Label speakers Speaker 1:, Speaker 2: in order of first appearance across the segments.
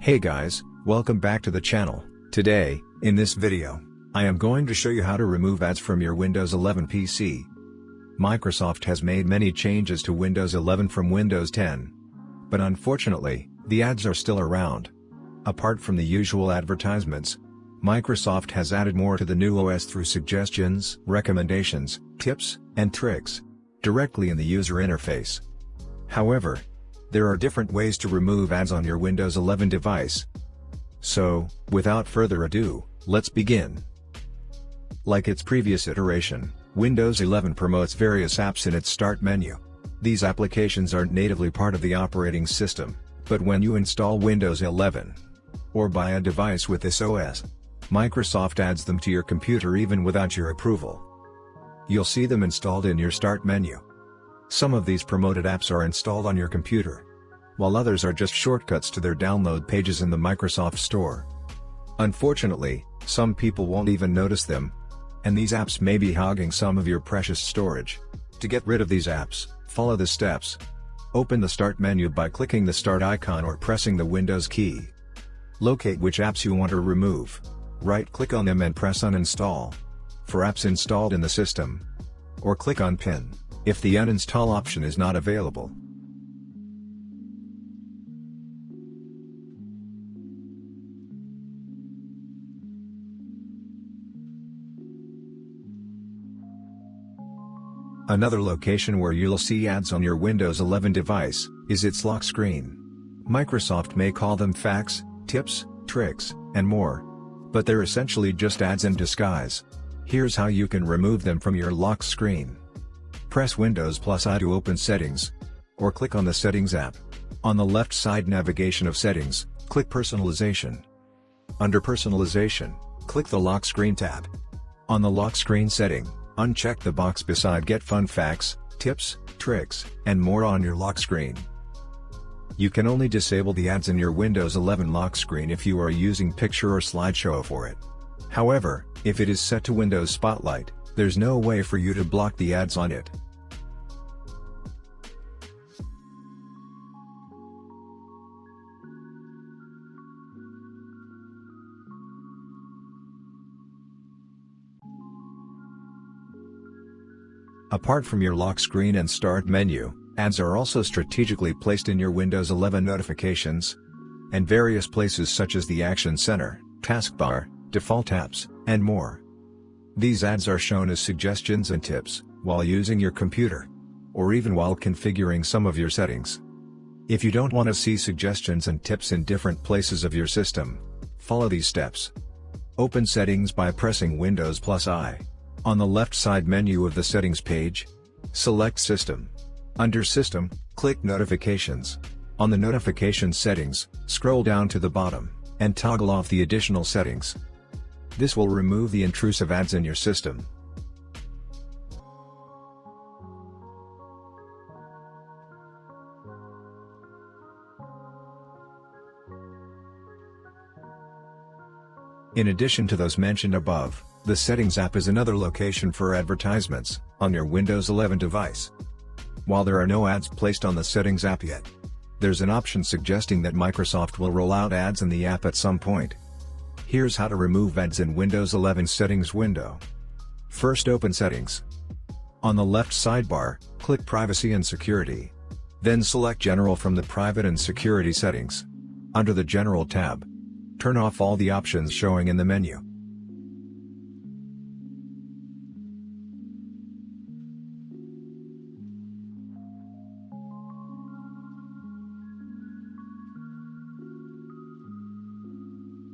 Speaker 1: Hey guys, welcome back to the channel. Today, in this video, I am going to show you how to remove ads from your Windows 11 PC. Microsoft has made many changes to Windows 11 from Windows 10. But unfortunately, the ads are still around. Apart from the usual advertisements, Microsoft has added more to the new OS through suggestions, recommendations, tips, and tricks, directly in the user interface. However, there are different ways to remove ads on your Windows 11 device. So, without further ado, let's begin. Like its previous iteration, Windows 11 promotes various apps in its Start menu. These applications aren't natively part of the operating system, but when you install Windows 11 or buy a device with this OS, Microsoft adds them to your computer even without your approval. You'll see them installed in your Start menu. Some of these promoted apps are installed on your computer, while others are just shortcuts to their download pages in the Microsoft Store. Unfortunately, some people won't even notice them, and these apps may be hogging some of your precious storage. To get rid of these apps, follow the steps. Open the Start menu by clicking the Start icon or pressing the Windows key. Locate which apps you want to remove. Right-click on them and press Uninstall for apps installed in the system, or click on Pin if the uninstall option is not available. Another location where you'll see ads on your Windows 11 device is its lock screen. Microsoft may call them facts, tips, tricks, and more, but they're essentially just ads in disguise. Here's how you can remove them from your lock screen. Press Windows+I to open Settings, or click on the Settings app. On the left side navigation of Settings, click Personalization. Under Personalization, click the Lock Screen tab. On the lock screen setting, uncheck the box beside Get Fun Facts, Tips, Tricks, and More on your lock screen. You can only disable the ads in your Windows 11 lock screen if you are using Picture or Slideshow for it. However, if it is set to Windows Spotlight, there's no way for you to block the ads on it. Apart from your lock screen and Start menu, ads are also strategically placed in your Windows 11 notifications and various places such as the Action Center, Taskbar, Default Apps, and more. These ads are shown as suggestions and tips while using your computer, or even while configuring some of your settings. If you don't want to see suggestions and tips in different places of your system, follow these steps. Open Settings by pressing Windows+I. On the left side menu of the Settings page, select System. Under System, click Notifications. On the Notifications settings, scroll down to the bottom, and toggle off the additional settings. This will remove the intrusive ads in your system. In addition to those mentioned above, the Settings app is another location for advertisements on your Windows 11 device. While there are no ads placed on the Settings app yet, there's an option suggesting that Microsoft will roll out ads in the app at some point. Here's how to remove ads in Windows 11 Settings window. First, open Settings. On the left sidebar, click Privacy and Security. Then select General from the Private and Security settings. Under the General tab, turn off all the options showing in the menu.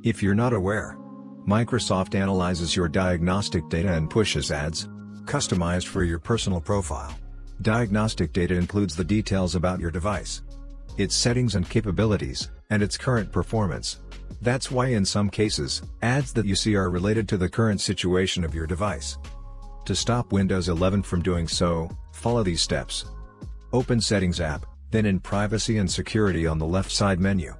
Speaker 1: If you're not aware, Microsoft analyzes your diagnostic data and pushes ads, customized for your personal profile. Diagnostic data includes the details about your device, its settings and capabilities, and its current performance. That's why in some cases, ads that you see are related to the current situation of your device. To stop Windows 11 from doing so, follow these steps. Open Settings app, then in Privacy and Security on the left side menu.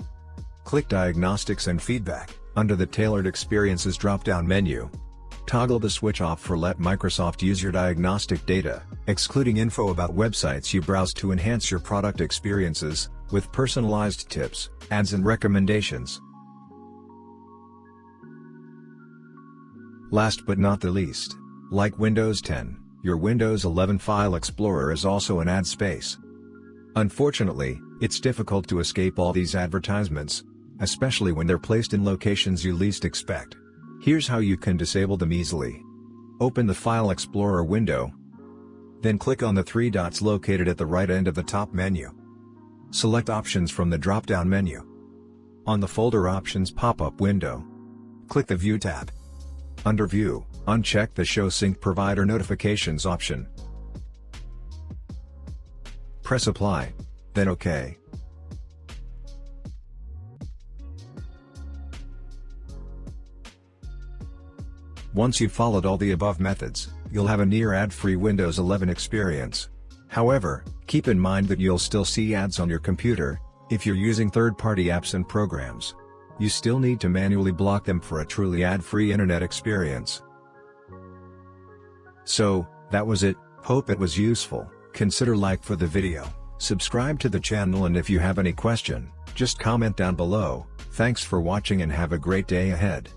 Speaker 1: Click Diagnostics and Feedback. Under the Tailored Experiences drop-down menu, toggle the switch off for Let Microsoft use your diagnostic data, excluding info about websites you browse to enhance your product experiences, with personalized tips, ads and recommendations. Last but not the least, like Windows 10, your Windows 11 File Explorer is also an ad space. Unfortunately, it's difficult to escape all these advertisements, especially when they're placed in locations you least expect. Here's how you can disable them easily. Open the File Explorer window. Then click on the three dots located at the right end of the top menu. Select Options from the drop-down menu. On the Folder Options pop-up window, click the View tab. Under View, uncheck the Show Sync Provider Notifications option. Press Apply, then OK. Once you've followed all the above methods, you'll have a near ad-free Windows 11 experience. However, keep in mind that you'll still see ads on your computer, if you're using third-party apps and programs. You still need to manually block them for a truly ad-free internet experience. So, that was it. Hope it was useful. Consider like for the video, subscribe to the channel, and if you have any question, just comment down below. Thanks for watching and have a great day ahead.